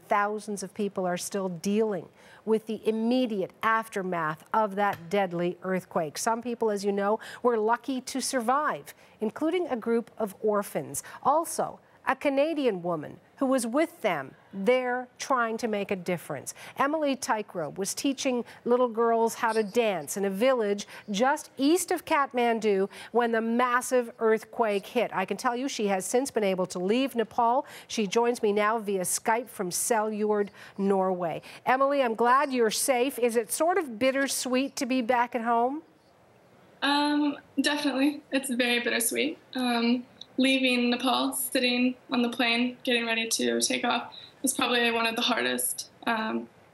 Thousands of people are still dealing with the immediate aftermath of that deadly earthquake. Some people, as you know, were lucky to survive, including a group of orphans. Also, a Canadian woman who was with them there trying to make a difference. Emily Tykerow was teaching little girls how to dance in a village just east of Kathmandu when the massive earthquake hit. I can tell you she has since been able to leave Nepal. She joins me now via Skype from Seljord, Norway. Emily, I'm glad you're safe. Is it sort of bittersweet to be back at home? Definitely. It's very bittersweet. Leaving Nepal, sitting on the plane, getting ready to take off, was probably one of the hardest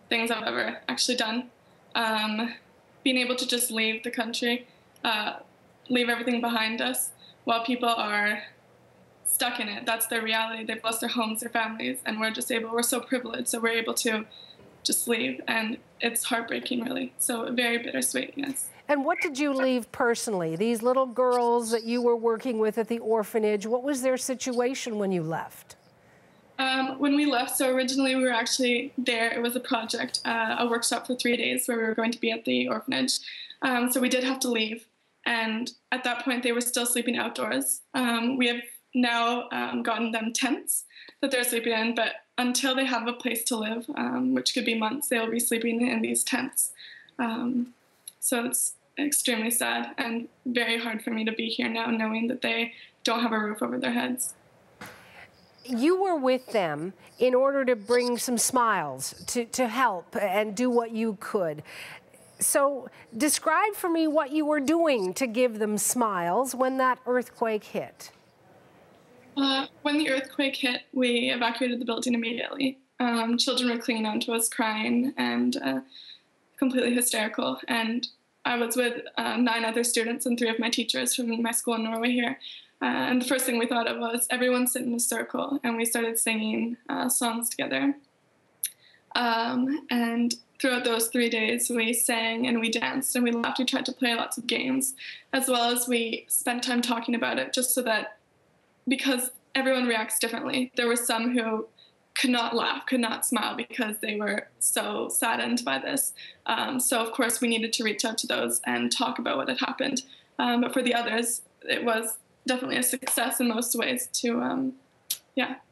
things I've ever actually done. Being able to just leave the country, leave everything behind us while people are stuck in it. That's their reality. They've lost their homes, their families, and we're so privileged, so we're able to just leave. And it's heartbreaking, really. So very bittersweet, yes. And what did you leave personally? These little girls that you were working with at the orphanage, what was their situation when you left? When we left, so originally we were actually there. It was a project, a workshop for 3 days where we were going to be at the orphanage. So we did have to leave. And at that point, they were still sleeping outdoors. We have now gotten them tents that they're sleeping in, but until they have a place to live, which could be months, they'll be sleeping in these tents. So it's extremely sad and very hard for me to be here now knowing that they don't have a roof over their heads. You were with them in order to bring some smiles, to help and do what you could. So describe for me what you were doing to give them smiles when that earthquake hit. When the earthquake hit, we evacuated the building immediately. Children were clinging on to us, crying and completely hysterical. And I was with 9 other students and 3 of my teachers from my school in Norway here. And the first thing we thought of was everyone sit in a circle, and we started singing songs together. And throughout those 3 days, we sang and we danced and we laughed. We tried to play lots of games, as well as we spent time talking about it, just so that, because everyone reacts differently. There were some who could not laugh, could not smile because they were so saddened by this. So of course we needed to reach out to those and talk about what had happened. But for the others, it was definitely a success in most ways to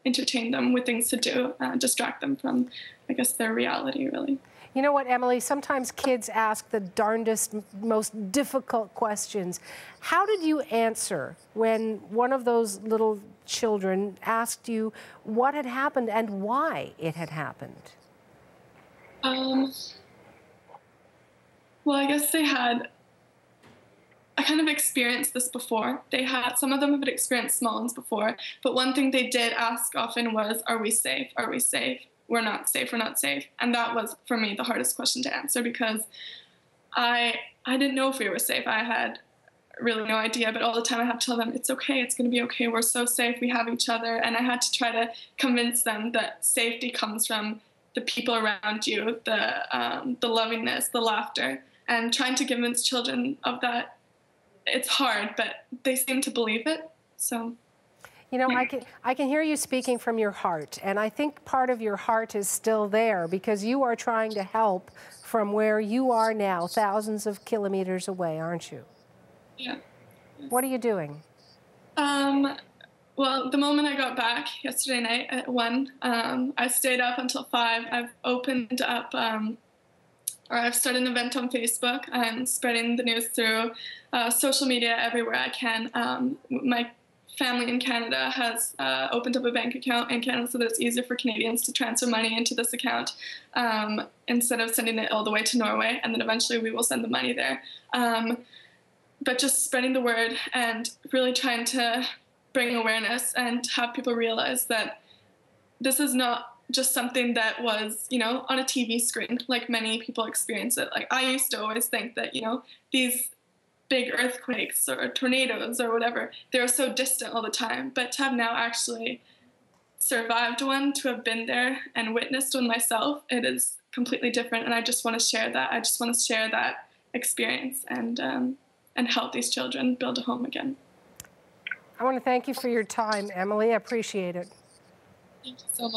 entertain them with things to do, distract them from, I guess, their reality, really. You know what, Emily, sometimes kids ask the darndest, most difficult questions. How did you answer when one of those little children asked you what had happened and why it had happened? Well, I guess I kind of experienced this before. Some of them have experienced small ones before, but one thing they did ask often was, are we safe? Are we safe? We're not safe, we're not safe. And that was, for me, the hardest question to answer, because I didn't know if we were safe. I had really no idea, but all the time I had to tell them, it's okay, it's gonna be okay, we're so safe, we have each other. And I had to try to convince them that safety comes from the people around you, the lovingness, the laughter, and trying to convince children of that. It's hard, but they seem to believe it, so. You know, I can hear you speaking from your heart, and I think part of your heart is still there because you are trying to help from where you are now, thousands of kilometers away, aren't you? Yeah. What are you doing? Well, the moment I got back yesterday night at 1, I stayed up until 5. I've opened up, I've started an event on Facebook. I'm spreading the news through social media everywhere I can. My family in Canada has opened up a bank account in Canada so that it's easier for Canadians to transfer money into this account instead of sending it all the way to Norway, and then eventually we will send the money there. But just spreading the word and really trying to bring awareness and have people realize that this is not just something that was, you know, on a TV screen, like many people experience it. Like I used to always think that, you know, these big earthquakes or tornadoes or whatever, they're so distant all the time. But to have now actually survived one, to have been there and witnessed one myself, it is completely different. And I just want to share that. I just want to share that experience and help these children build a home again. I want to thank you for your time, Emily. I appreciate it. Thank you so much.